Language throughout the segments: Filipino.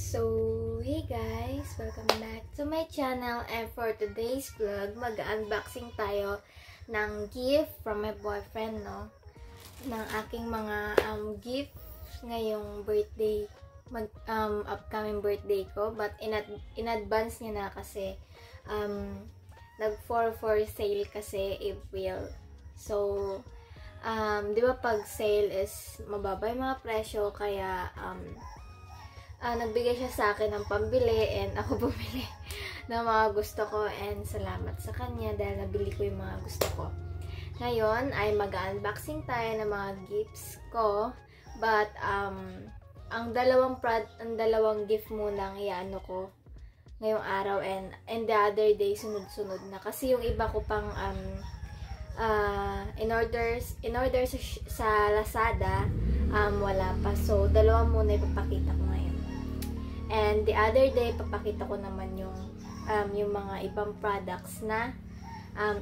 Hey guys! Welcome back to my channel, and for today's vlog, mag-unboxing tayo ng gift from my boyfriend, no? Ng aking mga gifts ngayong birthday, upcoming birthday ko, but in advance niya na kasi nag 4 sale kasi April. So, di ba pag sale is mababa yung mga presyo, kaya nagbigay siya sa akin ng pambili and ako bumili ng mga gusto ko, and salamat sa kanya dahil nabili ko yung mga gusto ko. Ngayon ay mag-unboxing tayo ng mga gifts ko, but ang dalawang gift muna ang iano ko ngayong araw, and the other day sunod-sunod na kasi yung iba ko pang in order sa Lazada wala pa, so dalawa muna ipapakita ko ngayon. And the other day, papakita ko naman yung mga ibang products na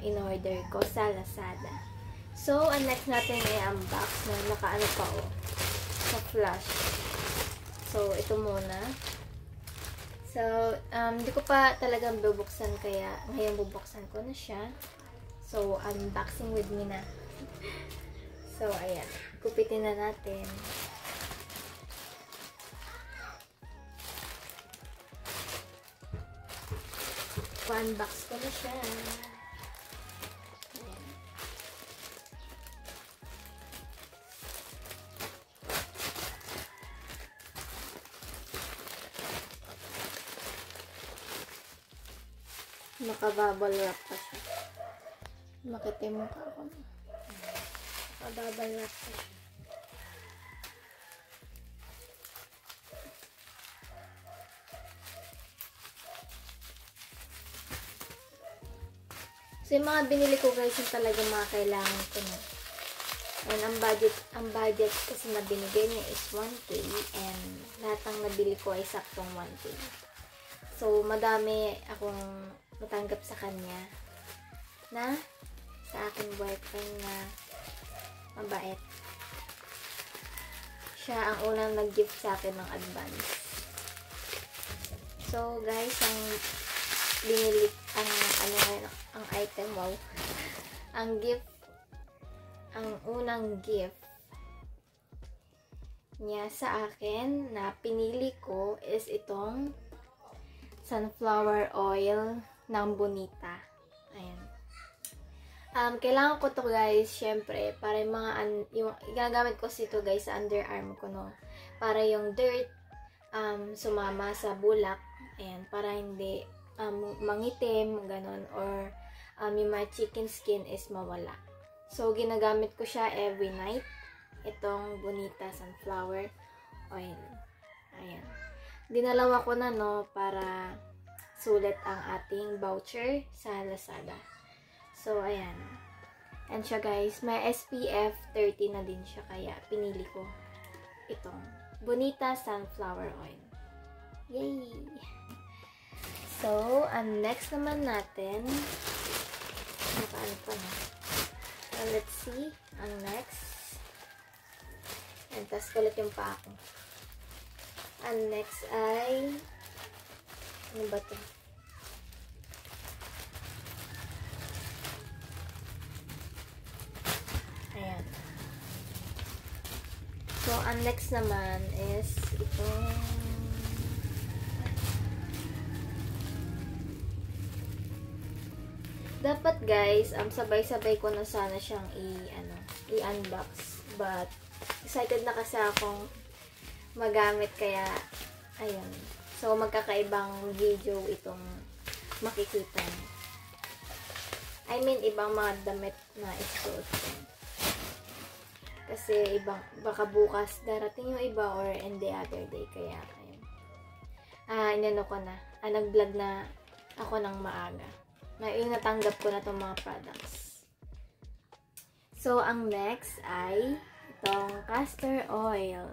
in-order ko sa Lazada. So, ang next natin ay unbox na nakaano pa sa flash. So, ito muna. So, hindi ko pa talagang bubuksan, kaya ngayon bubuksan ko na siya. So, unboxing with me na. So, ayan. Kupitin na natin. Unbox ko na siya. Ayan. Naka-bubble wrap pa siya. Makita yung mukha ko. Naka-bubble wrap pa siya. So, yung mga binili ko guys, yung talaga mga kailangan ko na. And ang budget kasi na binigay niya is 1K, and lahat ng nabili ko ay saktong 1K. So, madami akong natanggap sa kanya na sa aking boyfriend na mabait. Siya ang unang nag-gift sa akin ng advance. So, guys, ang binili ang item, wow. Ang unang gift niya sa akin na pinili ko is itong sunflower oil ng Bonita. Ayan. Kailangan ko to guys, syempre, para yung mga yung ginagamit ko ito guys sa underarm ko, no. Para yung dirt sumama sa bulak, ayan, para hindi mangitim, ganon, or yung mga chicken skin is mawala. So, ginagamit ko siya every night. Itong Bonita Sunflower Oil. Ayan. Dinalawa ko na, no, para sulit ang ating voucher sa Lazada. So, ayan. And siya, guys, may SPF 30 na din siya, kaya pinili ko itong Bonita Sunflower Oil. Yay! So, ang next naman natin, nakaano pa na. So, let's see, ang next. And tas kulit yung pa ako. Ang next ay, ano ba ito? Ayan. So, ang next naman is itong dapat guys, sabay-sabay ko na sana siyang i-unbox. But, excited na kasi akong magamit, kaya, ayun. So, magkakaibang video itong makikita. I mean, ibang mga damit na isuot ko. Kasi, baka bukas darating yung iba or in the other day. Kaya, ayun. Inano ko na. Nag-vlog na ako ng maaga. Yung natanggap ko na itong mga products. So, ang next ay itong castor oil.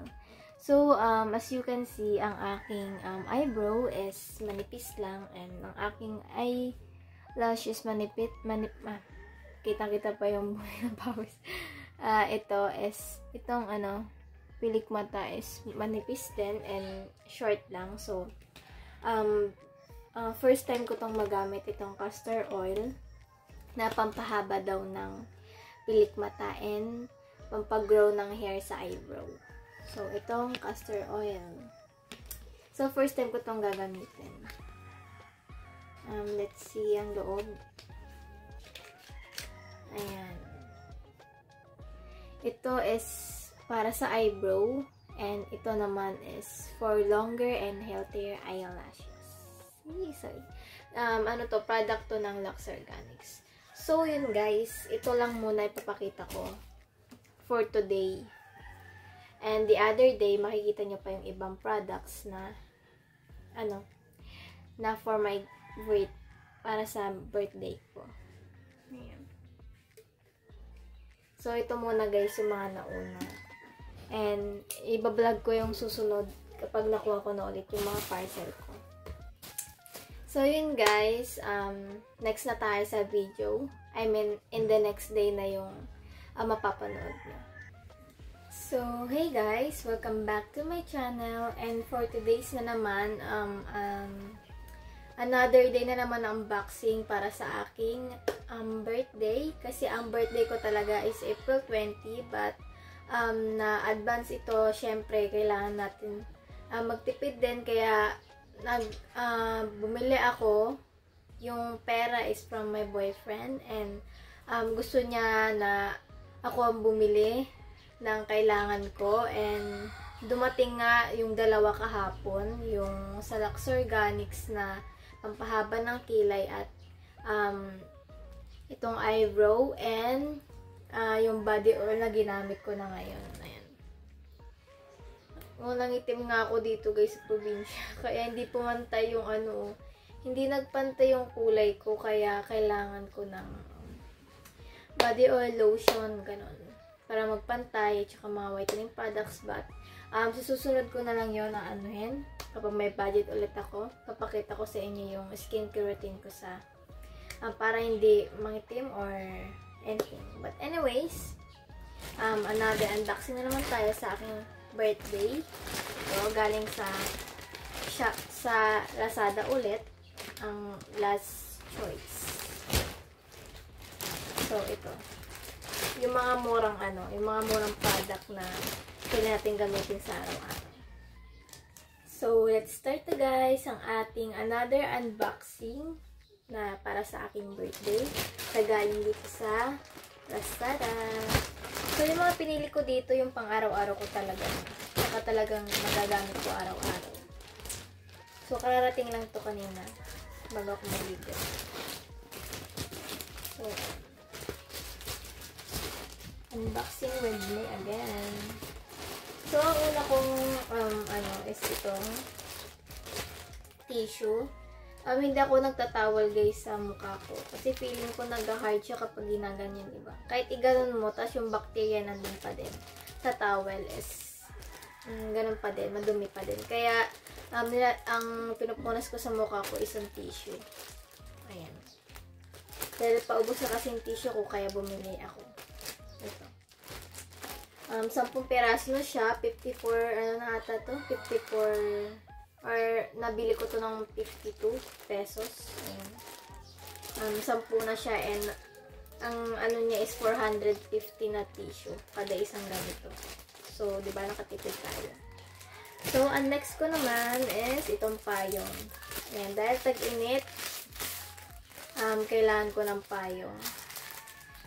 So, as you can see, ang aking eyebrow is manipis lang, and ang aking eyelash is kitang-kita pa yung buhay ng pawis. Ito is, itong pilik mata is manipis din and short lang. So, first time ko tong magamit itong castor oil na pampahaba daw ng pilik mata and pampagrow ng hair sa eyebrow. So, itong castor oil. So, first time ko tong gagamitin. Let's see ang loob. Ayan. Ito is para sa eyebrow. And ito naman is for longer and healthier eyelashes. Sorry. Ano to? Product to ng Lux Organics. So, yun guys. Ito lang muna ipapakita ko for today. And the other day, makikita nyo pa yung ibang products na na for my para sa birthday ko. Ayan. So, ito muna guys yung mga nauna. And, ibablog ko yung susunod kapag nakuha ko na ulit yung mga parcel ko. So, yun guys. Next na tayo sa video. I mean, in the next day na yung mapapanood nyo. So, hey guys! Welcome back to my channel. And for today's na naman, another day na naman na unboxing para sa aking birthday. Kasi ang birthday ko talaga is April 20. But, na-advance ito. Syempre, kailangan natin magtipid din. Kaya, bumili ako. Yung pera is from my boyfriend. And, gusto niya na ako ang bumili ng kailangan ko. And, dumating nga yung dalawa kahapon. Yung sa Lux Organics na pampahaba ng kilay at itong eyebrow and yung body oil na ginamit ko na ngayon. Ayan. Unang itim nga ako dito guys sa probinsya. Kaya hindi pumantay yung hindi nagpantay yung kulay ko. Kaya kailangan ko ng body oil, lotion, ganun. Para magpantay at saka mga whitening products. But susunod ko na lang yun na anuhin. Kapag may budget ulit ako, papakita ko sa inyo yung skincare routine ko sa para hindi mangitim or anything. But anyways, another unboxing na naman tayo sa aking birthday. Ito, galing sa Lazada ulit. Ang last choice. So, ito. Yung mga murang yung mga murang product na kailangan natin gamitin sa araw-araw. So, let's start na guys ang ating another unboxing na para sa aking birthday. Galing dito sa Lazada. So, yung mga pinili ko dito, yung pang araw-araw ko talaga. Saka talagang magagamit ko araw-araw. So, kararating lang to kanina bago ako mag-video. So, unboxing with me again. So, ang una kong, is itong tissue. Hindi ako nagtatawal guys sa mukha ko. Kasi feeling ko nag-hard siya kapag ginaganyan, diba? Kahit iganon mo, tas yung bacteria nandun pa din. Sa towel is, ganun pa din, madumi pa din. Kaya, ang pinupunas ko sa mukha ko is ang tissue. Ayan. Dahil paubos na kasi yung tissue ko, kaya bumili ako. Ito. 10 peraso na siya, 54, na ata to? 54, or nabili ko to ng 52 pesos. Ayan. 10 na siya, and ang niya is 450 na tissue, kada isang ganito. So, di ba nakatipid tayo. So, ang next ko naman is itong payong. Ayan, dahil tag-init, kailangan ko ng payong.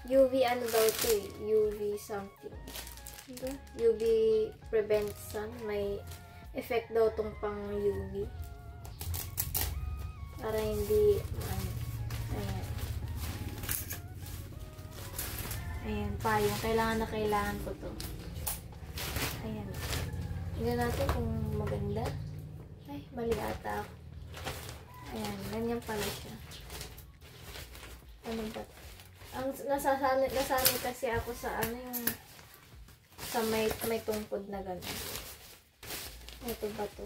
UV daw to eh? UV something. UV prevent sun. May effect daw tong pang UV. Para hindi ayan. Ayan, payong. Kailangan ko to. Ayan. Tingnan natin kung maganda. Ay, mali ata ako. Ayan, ganyan pala siya. Ano ba? Ang nasanay kasi ako sa yung sa may tungkod na gano'n. Ito ba to?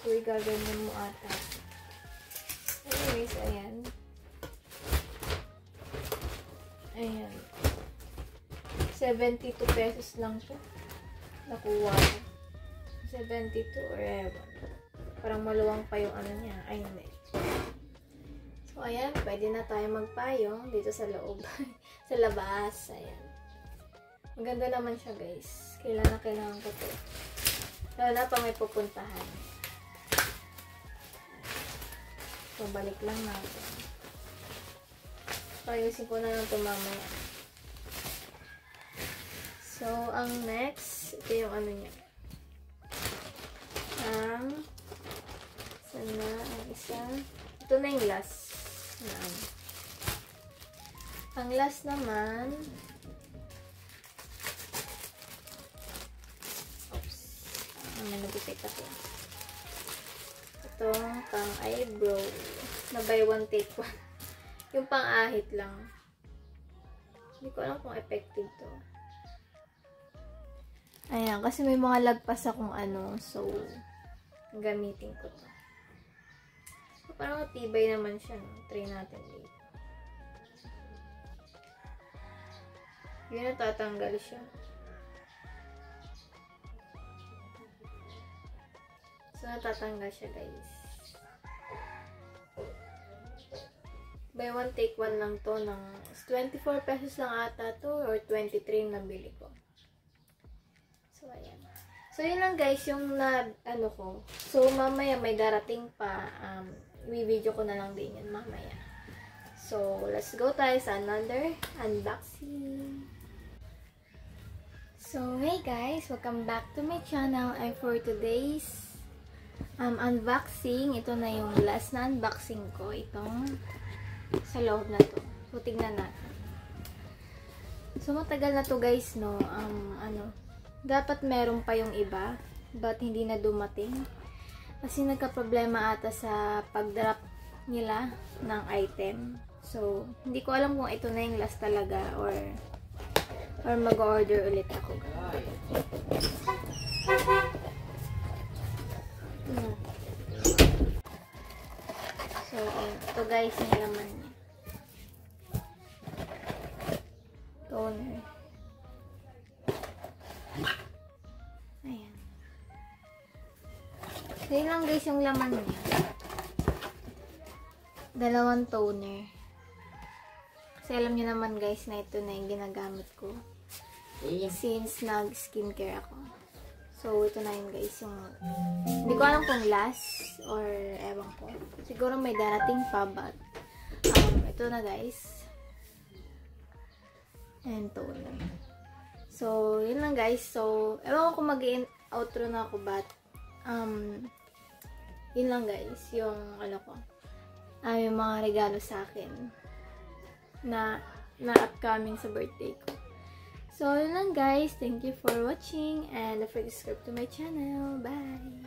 So, igaganyan mo ata. Anyways, ayan. Ayan. 72 pesos lang to. nakuha. 72 or ewan. Parang maluwang pa yung ano niya. Ay, hindi. So, ayan. Pwede na tayo magpayong dito sa loob. Sa labas. Ayan. Maganda naman siya, guys. Kailangan ko to. Lalo na pa may pupuntahan. So, balik lang natin. Payusin ko na lang ito mamaya. So, ang next, ito yung ano niya. Sana ang isa. Ito na yung last. Ang last naman, oops, may nag-pick up yan. Itong pang eyebrow, na buy one take one. Yung pang ahit lang. Hindi ko alam kung effective to. Ayan, kasi may mga lagpas akong ano, so gamitin ko to. So, parang matibay naman siya, no? Try natin dito. Yun, natatanggal siya. So, natatanggal siya, guys. Buy one, take one lang to. 24 pesos lang ata to, or 23 yung nabili ko. So, ayan. So, yun lang, guys, yung ano ko. So, mamaya may darating pa. I-video ko na lang din yun mamaya. So, let's go tayo sa another unboxing. So, hey guys! Welcome back to my channel. And for today's unboxing, ito na yung last na unboxing ko. Itong sa loob na to. So, tignan natin. So, matagal na to guys, no? Dapat meron pa yung iba, but hindi na dumating. Kasi nagka-problema ata sa pag-drop nila ng item. So, hindi ko alam kung ito na yung last talaga or mag-order ulit ako. So, ito guys yung laman niya. Toner. Ayan. So, yun lang guys yung laman niya. Dalawang toner. Kasi alam niyo naman guys na ito na yung ginagamit ko. Since nag-skincare ako. So, ito na yun guys. Yung, hindi ko alam kung last or ewan ko. Siguro may darating pa, but ito na guys. And toner. So, yun lang guys. So, ewan ko kung mag-outro na ako, but yun lang guys. Yung ano ko. Yung mga regalo sa akin na upcoming sa birthday ko. So, yun lang guys. Thank you for watching and don't forget to subscribe to my channel. Bye!